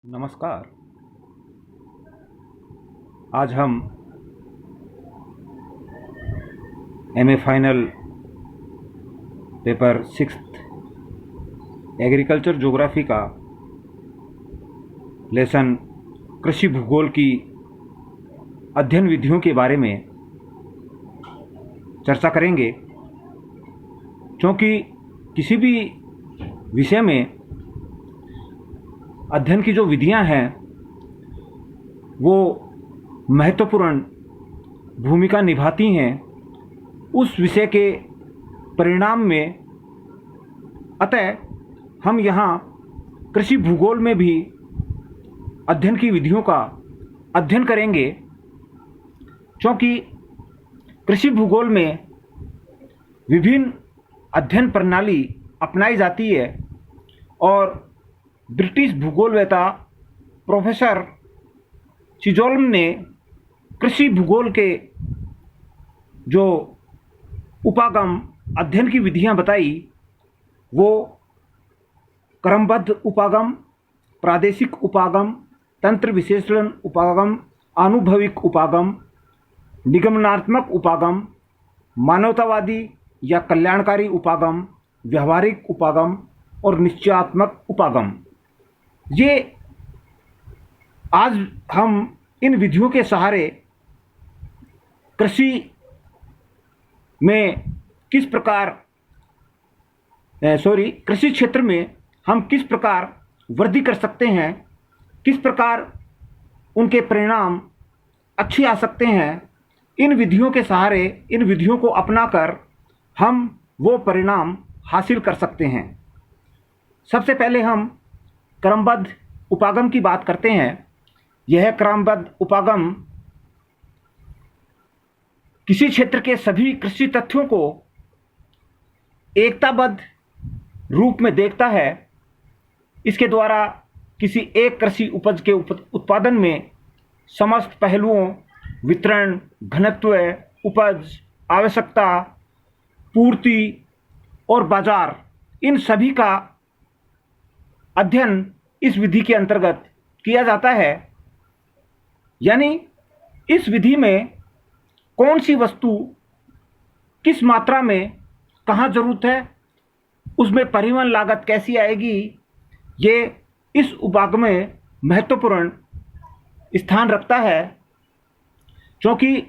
नमस्कार। आज हम MA final paper 6th agriculture geography का लेसन कृषि भूगोल की अध्ययन विधियों के बारे में चर्चा करेंगे। क्योंकि किसी भी विषय में अध्ययन की जो विधियां हैं वो महत्वपूर्ण भूमिका निभाती हैं उस विषय के परिणाम में। अतः हम यहाँ कृषि भूगोल में भी अध्ययन की विधियों का अध्ययन करेंगे। क्योंकि कृषि भूगोल में विभिन्न अध्ययन प्रणाली अपनाई जाती है और ब्रिटिश भूगोलवेता प्रोफेसर चिजोल्म ने कृषि भूगोल के जो उपागम अध्ययन की विधियां बताई वो क्रमबद्ध उपागम, प्रादेशिक उपागम, तंत्र विशेषण उपागम, आनुभविक उपागम, निगमनात्मक उपागम, मानवतावादी या कल्याणकारी उपागम, व्यवहारिक उपागम और निश्चयात्मक उपागम। ये आज हम इन विधियों के सहारे कृषि में किस प्रकार कृषि क्षेत्र में हम किस प्रकार वृद्धि कर सकते हैं, किस प्रकार उनके परिणाम अच्छे आ सकते हैं। इन विधियों के सहारे, इन विधियों को अपनाकर हम वो परिणाम हासिल कर सकते हैं। सबसे पहले हम क्रमबद्ध उपागम की बात करते हैं। यह क्रमबद्ध उपागम किसी क्षेत्र के सभी कृषि तथ्यों को एकताबद्ध रूप में देखता है। इसके द्वारा किसी एक कृषि उपज के उत्पादन में समस्त पहलुओं, वितरण, घनत्व, उपज, आवश्यकता, पूर्ति और बाजार, इन सभी का अध्ययन इस विधि के अंतर्गत किया जाता है। यानी इस विधि में कौन सी वस्तु किस मात्रा में कहाँ जरूरत है, उसमें परिवहन लागत कैसी आएगी, ये इस उपागम में महत्वपूर्ण स्थान रखता है। क्योंकि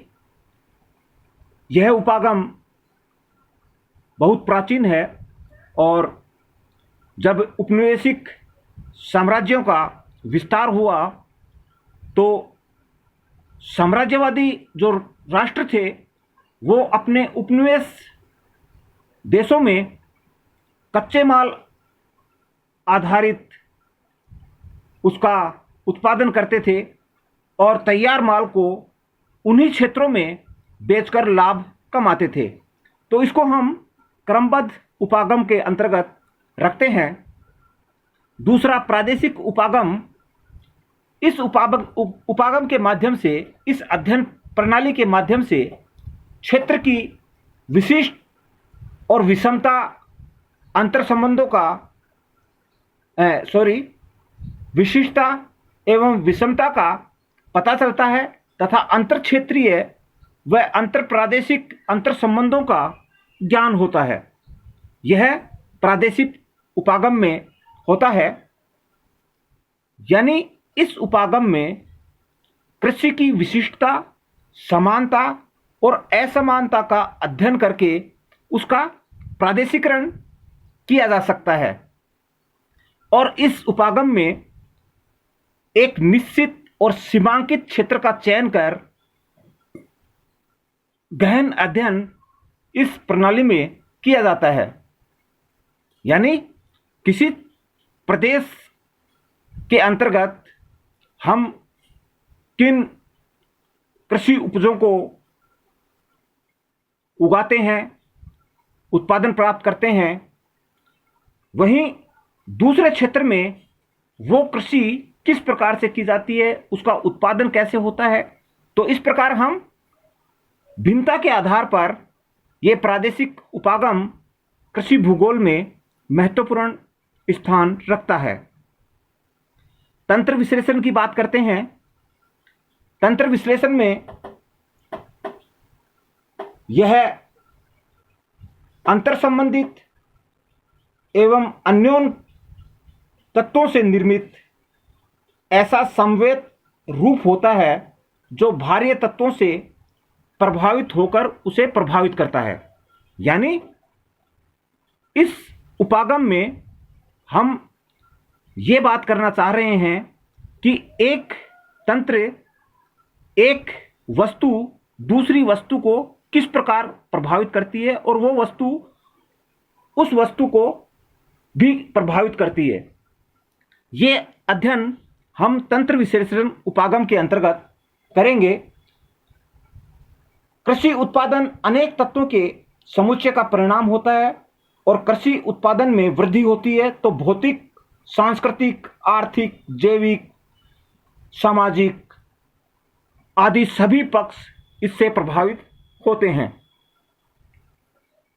यह उपागम बहुत प्राचीन है और जब उपनिवेशिक साम्राज्यों का विस्तार हुआ तो साम्राज्यवादी जो राष्ट्र थे वो अपने उपनिवेश देशों में कच्चे माल आधारित उसका उत्पादन करते थे और तैयार माल को उन्हीं क्षेत्रों में बेचकर लाभ कमाते थे। तो इसको हम क्रमबद्ध उपागम के अंतर्गत रखते हैं। दूसरा, प्रादेशिक उपागम। इस उपागम के माध्यम से, इस अध्ययन प्रणाली के माध्यम से क्षेत्र की विशिष्ट और विषमता अंतर संबंधों का विशिष्टता एवं विषमता का पता चलता है तथा अंतर क्षेत्रीय व अंतर प्रादेशिक अंतर संबंधों का ज्ञान होता है। यह प्रादेशिक उपागम में होता है। यानी इस उपागम में कृषि की विशिष्टता, समानता और असमानता का अध्ययन करके उसका प्रादेशिकरण किया जा सकता है और इस उपागम में एक निश्चित और सीमांकित क्षेत्र का चयन कर गहन अध्ययन इस प्रणाली में किया जाता है। यानी किसी प्रदेश के अंतर्गत हम किन कृषि उपजों को उगाते हैं, उत्पादन प्राप्त करते हैं, वहीं दूसरे क्षेत्र में वो कृषि किस प्रकार से की जाती है, उसका उत्पादन कैसे होता है। तो इस प्रकार हम भिन्नता के आधार पर ये प्रादेशिक उपागम कृषि भूगोल में महत्वपूर्ण स्थान रखता है। तंत्र विश्लेषण की बात करते हैं। तंत्र विश्लेषण में यह अंतर संबंधित एवं अन्योन तत्वों से निर्मित ऐसा समवेत रूप होता है जो बाह्य तत्वों से प्रभावित होकर उसे प्रभावित करता है। यानी इस उपागम में हम ये बात करना चाह रहे हैं कि एक तंत्र एक वस्तु दूसरी वस्तु को किस प्रकार प्रभावित करती है और वो वस्तु उस वस्तु को भी प्रभावित करती है। ये अध्ययन हम तंत्र विश्लेषण उपागम के अंतर्गत करेंगे। कृषि उत्पादन अनेक तत्वों के समुच्चय का परिणाम होता है और कृषि उत्पादन में वृद्धि होती है तो भौतिक, सांस्कृतिक, आर्थिक, जैविक, सामाजिक आदि सभी पक्ष इससे प्रभावित होते हैं।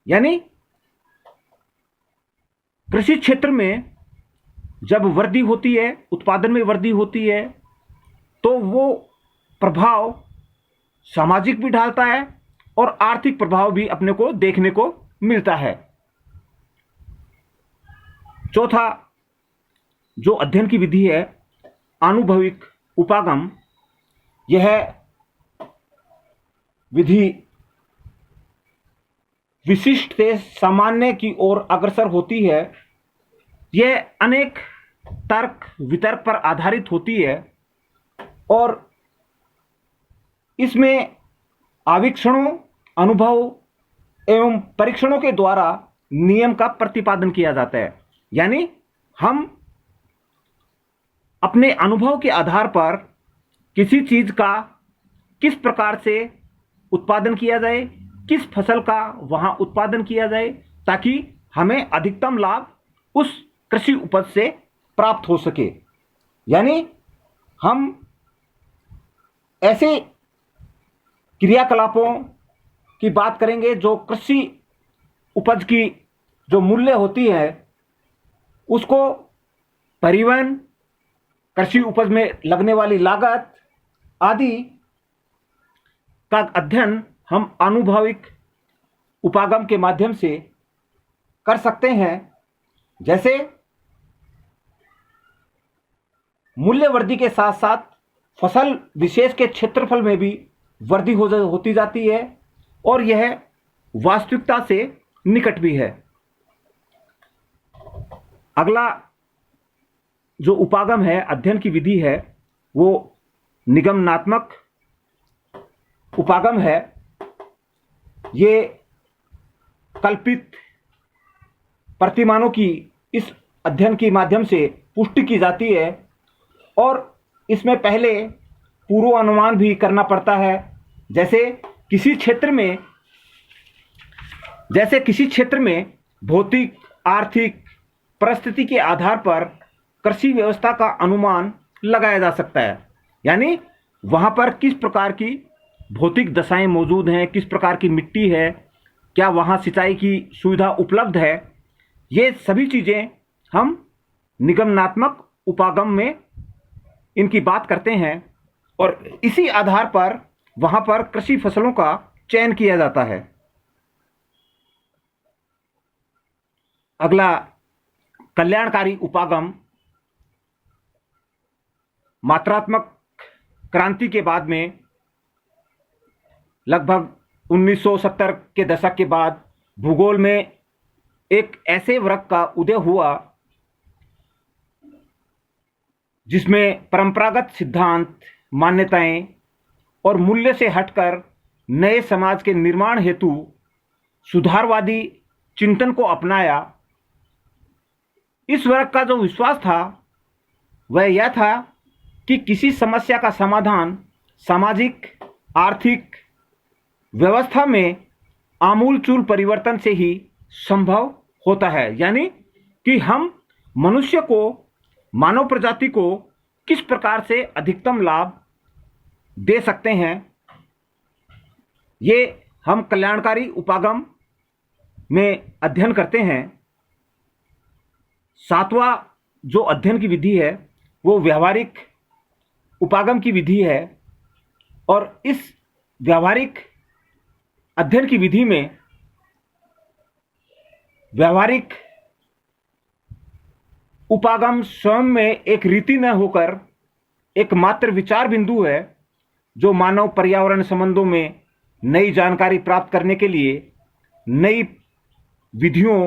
यानी कृषि क्षेत्र में जब वृद्धि होती है, उत्पादन में वृद्धि होती है, तो वो प्रभाव सामाजिक भी डालता है और आर्थिक प्रभाव भी अपने को देखने को मिलता है। चौथा जो अध्ययन की विधि है आनुभविक उपागम, यह विधि विशिष्ट से सामान्य की ओर अग्रसर होती है। यह अनेक तर्क वितर्क पर आधारित होती है और इसमें आवीक्षणों, अनुभव एवं परीक्षणों के द्वारा नियम का प्रतिपादन किया जाता है। यानी हम अपने अनुभव के आधार पर किसी चीज का किस प्रकार से उत्पादन किया जाए, किस फसल का वहां उत्पादन किया जाए ताकि हमें अधिकतम लाभ उस कृषि उपज से प्राप्त हो सके। यानी हम ऐसे क्रियाकलापों की बात करेंगे जो कृषि उपज की जो मूल्य होती है उसको परिवहन, कृषि उपज में लगने वाली लागत आदि का अध्ययन हम आनुभविक उपागम के माध्यम से कर सकते हैं। जैसे मूल्य वृद्धि के साथ साथ फसल विशेष के क्षेत्रफल में भी वृद्धि होती जाती है और यह वास्तविकता से निकट भी है। अगला जो उपागम है, अध्ययन की विधि है, वो निगमनात्मक उपागम है। ये कल्पित प्रतिमानों की इस अध्ययन के माध्यम से पुष्टि की जाती है और इसमें पहले पूर्वानुमान भी करना पड़ता है। जैसे किसी क्षेत्र में भौतिक, आर्थिक परिस्थिति के आधार पर कृषि व्यवस्था का अनुमान लगाया जा सकता है। यानी वहाँ पर किस प्रकार की भौतिक दशाएं मौजूद हैं, किस प्रकार की मिट्टी है, क्या वहाँ सिंचाई की सुविधा उपलब्ध है, ये सभी चीज़ें हम निगमनात्मक उपागम में इनकी बात करते हैं और इसी आधार पर वहाँ पर कृषि फसलों का चयन किया जाता है। अगला कल्याणकारी उपागम मात्रात्मक क्रांति के बाद में लगभग 1970 के दशक के बाद भूगोल में एक ऐसे वर्ग का उदय हुआ जिसमें परंपरागत सिद्धांत, मान्यताएं और मूल्य से हटकर नए समाज के निर्माण हेतु सुधारवादी चिंतन को अपनाया। इस वर्ग का जो विश्वास था वह यह था कि किसी समस्या का समाधान सामाजिक, आर्थिक व्यवस्था में आमूलचूल परिवर्तन से ही संभव होता है। यानी कि हम मनुष्य को, मानव प्रजाति को किस प्रकार से अधिकतम लाभ दे सकते हैं, ये हम कल्याणकारी उपागम में अध्ययन करते हैं। सातवां जो अध्ययन की विधि है वो व्यावहारिक उपागम की विधि है। और इस व्यावहारिक अध्ययन की विधि में व्यावहारिक उपागम स्वयं में एक रीति न होकर एकमात्र विचार बिंदु है, जो मानव पर्यावरण संबंधों में नई जानकारी प्राप्त करने के लिए नई विधियों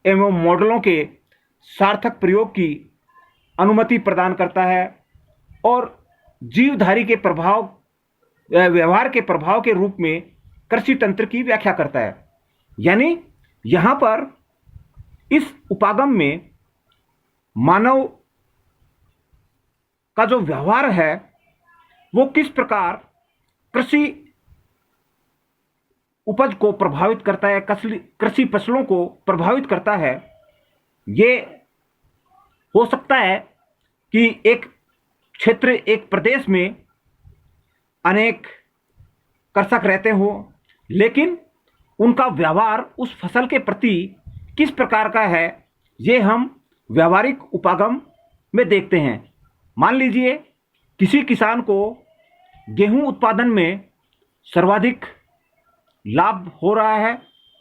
एवं मॉडलों के सार्थक प्रयोग की अनुमति प्रदान करता है और जीवधारी के प्रभाव व्यवहार के प्रभाव के रूप में कृषि तंत्र की व्याख्या करता है। यानी यहाँ पर इस उपागम में मानव का जो व्यवहार है वो किस प्रकार कृषि उपज को प्रभावित करता है, कृषि फसलों को प्रभावित करता है। ये हो सकता है कि एक क्षेत्र, एक प्रदेश में अनेक कृषक रहते हो, लेकिन उनका व्यवहार उस फसल के प्रति किस प्रकार का है, ये हम व्यावहारिक उपागम में देखते हैं। मान लीजिए किसी किसान को गेहूं उत्पादन में सर्वाधिक लाभ हो रहा है,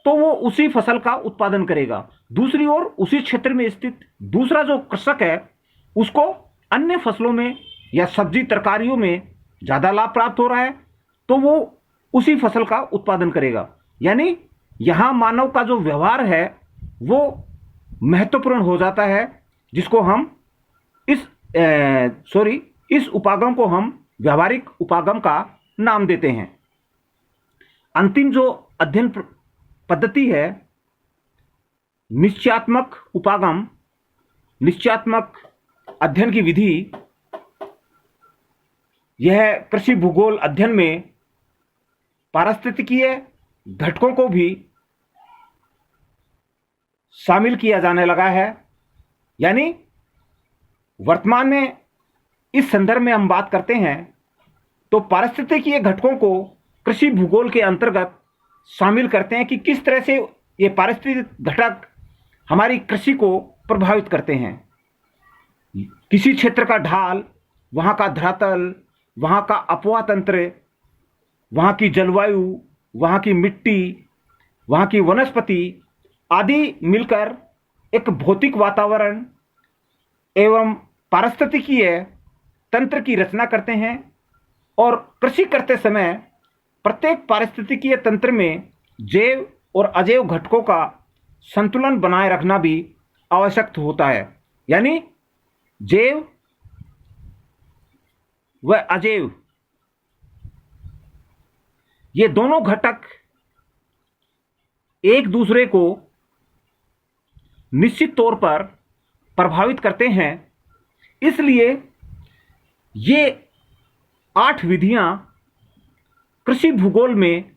तो वो उसी फसल का उत्पादन करेगा। दूसरी ओर उसी क्षेत्र में स्थित दूसरा जो कृषक है, उसको अन्य फसलों में या सब्जी तरकारियों में ज़्यादा लाभ प्राप्त हो रहा है, तो वो उसी फसल का उत्पादन करेगा। यानी यहाँ मानव का जो व्यवहार है वो महत्वपूर्ण हो जाता है, जिसको हम इस उपागम को हम व्यावहारिक उपागम का नाम देते हैं। अंतिम जो अध्ययन पद्धति है निश्चयात्मक उपागम, निश्चयात्मक अध्ययन की विधि, यह कृषि भूगोल अध्ययन में पारिस्थितिकीय घटकों को भी शामिल किया जाने लगा है। यानी वर्तमान में इस संदर्भ में हम बात करते हैं तो पारिस्थितिकीय घटकों को कृषि भूगोल के अंतर्गत शामिल करते हैं कि किस तरह से ये पारिस्थितिक घटक हमारी कृषि को प्रभावित करते हैं। किसी क्षेत्र का ढाल, वहाँ का धरातल, वहाँ का अपवाह तंत्र, वहाँ की जलवायु, वहाँ की मिट्टी, वहाँ की वनस्पति आदि मिलकर एक भौतिक वातावरण एवं पारिस्थितिकीय तंत्र की रचना करते हैं। और कृषि करते समय प्रत्येक पारिस्थितिकीय तंत्र में जैव और अजैव घटकों का संतुलन बनाए रखना भी आवश्यक होता है। यानी जैव व अजैव ये दोनों घटक एक दूसरे को निश्चित तौर पर प्रभावित करते हैं। इसलिए ये 8 विधियां कृषि भूगोल में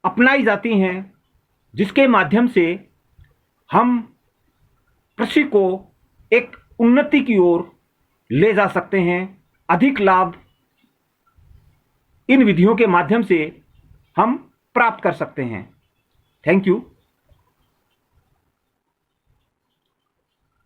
अपनाई जाती हैं, जिसके माध्यम से हम कृषि को एक उन्नति की ओर ले जा सकते हैं। अधिक लाभ इन विधियों के माध्यम से हम प्राप्त कर सकते हैं। Thank you.